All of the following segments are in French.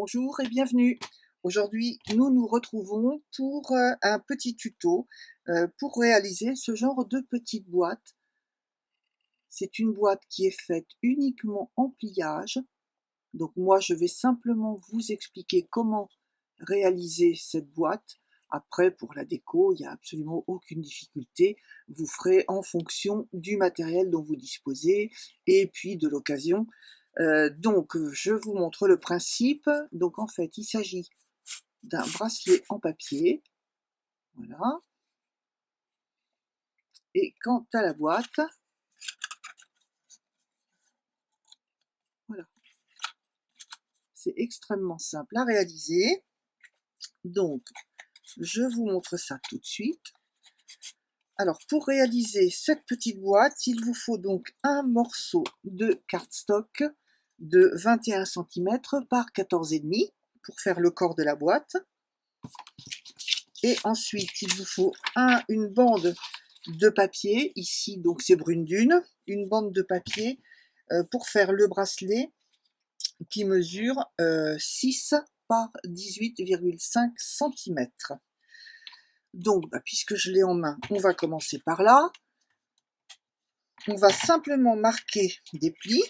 Bonjour et bienvenue. Aujourd'hui, nous nous retrouvons pour un petit tuto pour réaliser ce genre de petite boîte. C'est une boîte qui est faite uniquement en pliage. Donc moi, je vais simplement vous expliquer comment réaliser cette boîte. Après, pour la déco, il n'y a absolument aucune difficulté. Vous ferez en fonction du matériel dont vous disposez et puis de l'occasion. Donc, je vous montre le principe. Donc, en fait, il s'agit d'un bracelet en papier. Voilà. Et quant à la boîte, voilà. C'est extrêmement simple à réaliser. Donc, je vous montre ça tout de suite. Alors, pour réaliser cette petite boîte, il vous faut donc un morceau de cardstock de 21 cm par 14,5 pour faire le corps de la boîte. Et ensuite, il vous faut une bande de papier, ici donc c'est brune dune, une bande de papier pour faire le bracelet qui mesure 6 par 18,5 cm. Donc, puisque je l'ai en main, on va commencer par là. On va simplement marquer des plis.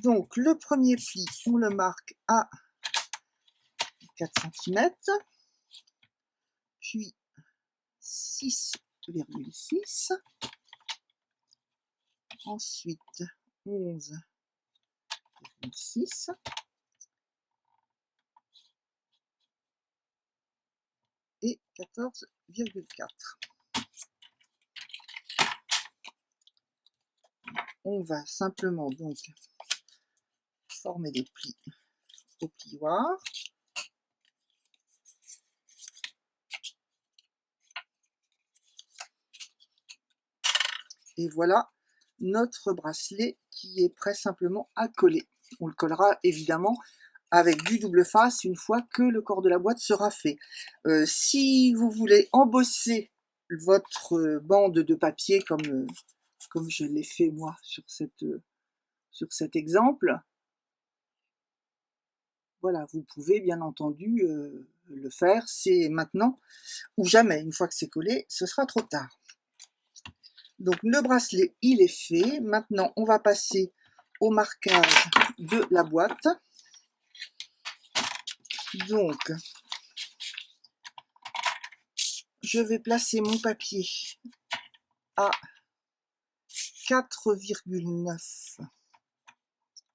Donc, le premier pli, on le marque à 4 cm, puis 6,6, ensuite 11,6, et 14,4. On va simplement donc former des plis au plioir. Et voilà notre bracelet qui est prêt simplement à coller. On le collera évidemment avec du double face une fois que le corps de la boîte sera fait. Si vous voulez embosser votre bande de papier comme je l'ai fait moi sur cet exemple, voilà, vous pouvez bien entendu le faire. C'est maintenant ou jamais. Une fois que c'est collé, ce sera trop tard. Donc le bracelet, il est fait. Maintenant, on va passer au marquage de la boîte. Donc, je vais placer mon papier à 4,9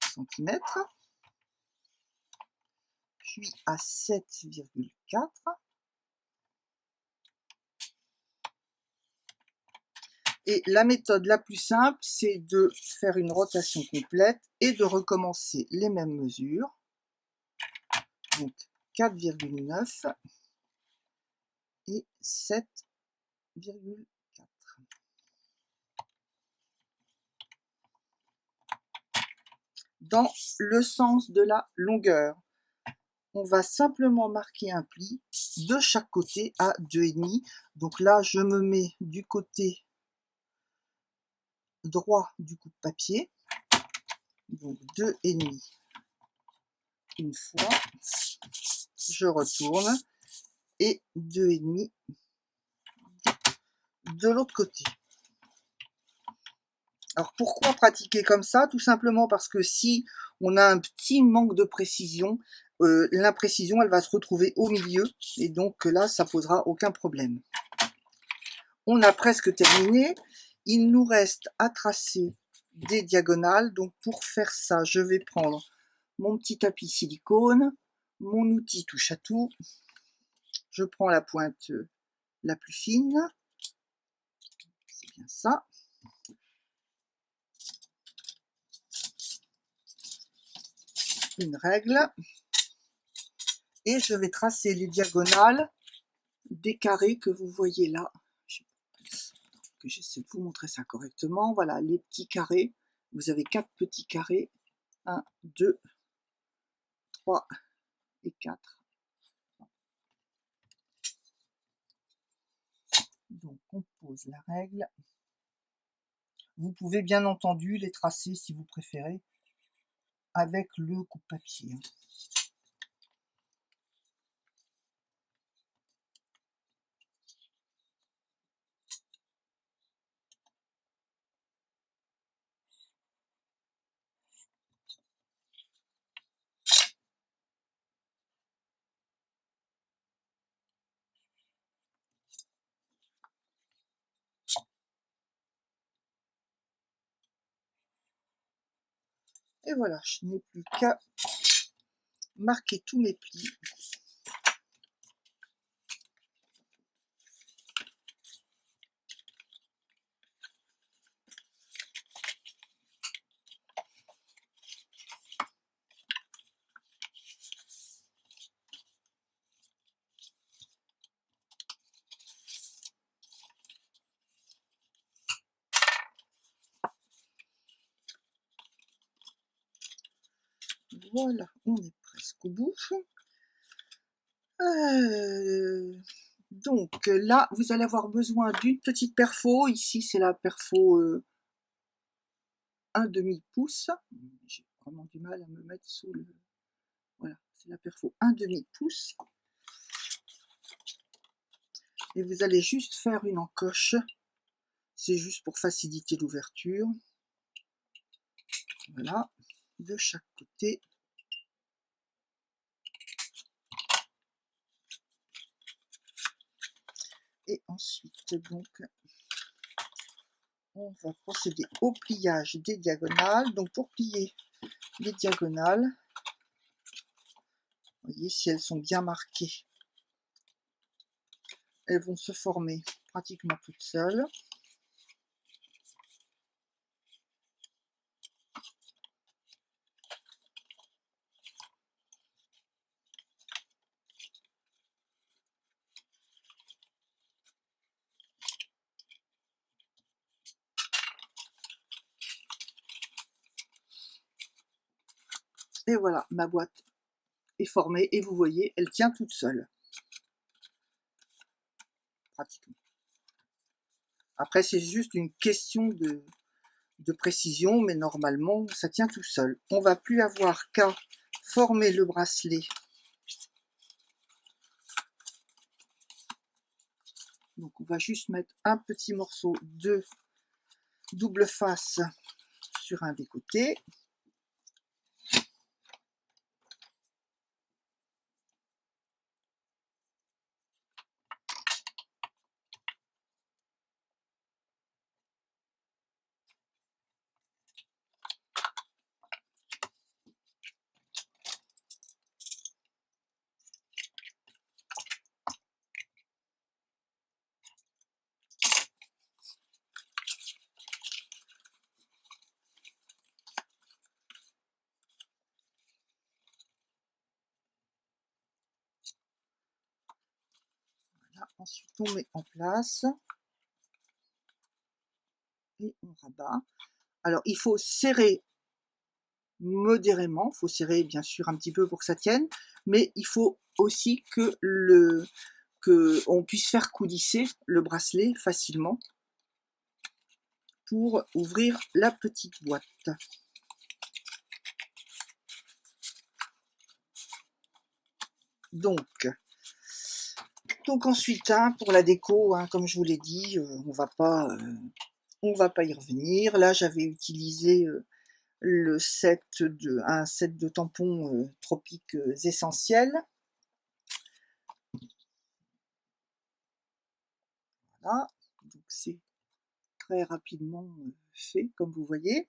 cm, puis à 7,4. Et la méthode la plus simple, c'est de faire une rotation complète et de recommencer les mêmes mesures. Donc 4,9 et 7,4. Dans le sens de la longueur, on va simplement marquer un pli de chaque côté à 2,5. Donc là, je me mets du côté droit du coupe-papier. Donc 2,5 une fois. Je retourne et 2,5 de l'autre côté. Alors pourquoi pratiquer comme ça? Tout simplement parce que si on a un petit manque de précision, l'imprécision elle va se retrouver au milieu et donc là ça posera aucun problème. On a presque terminé, il nous reste à tracer des diagonales. Donc pour faire ça, je vais prendre mon petit tapis silicone, mon outil touche à tout, je prends la pointe la plus fine, c'est bien ça. Une règle et je vais tracer les diagonales des carrés que vous voyez là. Que j'essaie de vous montrer ça correctement. Voilà, les petits carrés. Vous avez 4 petits carrés. 1, 2, 3 et 4. Donc on pose la règle. Vous pouvez bien entendu les tracer si vous préférez avec le coupe-papier. Et voilà, je n'ai plus qu'à marquer tous mes plis. Voilà, on est presque au bout. Donc là, vous allez avoir besoin d'une petite perfo. Ici, c'est la perfo 1/2 pouce. J'ai vraiment du mal à me mettre sous le... Voilà, c'est la perfo 1/2 pouce. Et vous allez juste faire une encoche. C'est juste pour faciliter l'ouverture. Voilà, de chaque côté. Et ensuite, donc, on va procéder au pliage des diagonales. Donc, pour plier les diagonales, vous voyez, si elles sont bien marquées, elles vont se former pratiquement toutes seules. Et voilà, ma boîte est formée et vous voyez, elle tient toute seule. Pratiquement. Après, c'est juste une question de précision, mais normalement, ça tient tout seul. On va plus avoir qu'à former le bracelet. Donc, on va juste mettre un petit morceau de double face sur un des côtés. Voilà. Ensuite, on met en place et on rabat. Alors, il faut serrer modérément, il faut serrer bien sûr un petit peu pour que ça tienne, mais il faut aussi que on puisse faire coulisser le bracelet facilement pour ouvrir la petite boîte. Donc ensuite, hein, pour la déco, hein, comme je vous l'ai dit, on va pas y revenir. Là, j'avais utilisé un set de tampons tropiques essentiels. Voilà, donc c'est très rapidement fait, comme vous voyez.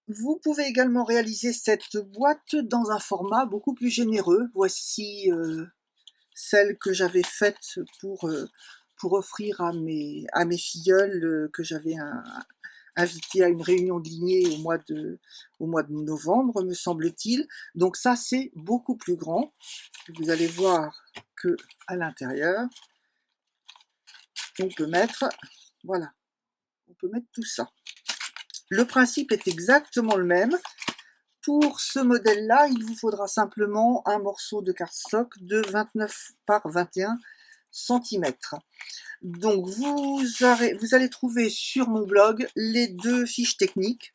Vous pouvez également réaliser cette boîte dans un format beaucoup plus généreux. Voici celle que j'avais faite pour offrir à mes filleuls que j'avais invitées à une réunion de lignée au mois de novembre, me semble-t-il. Donc ça, c'est beaucoup plus grand. Vous allez voir que à l'intérieur, on peut mettre, voilà, on peut mettre tout ça. Le principe est exactement le même. Pour ce modèle-là, il vous faudra simplement un morceau de cardstock de 29 par 21 cm. Donc vous allez trouver sur mon blog les deux fiches techniques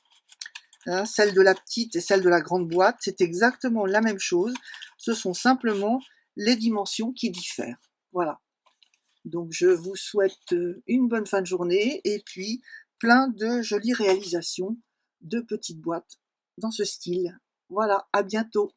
Hein, celle de la petite et celle de la grande boîte, c'est exactement la même chose. Ce sont simplement les dimensions qui diffèrent. Voilà. Donc je vous souhaite une bonne fin de journée et puis plein de jolies réalisations de petites boîtes dans ce style. Voilà, à bientôt.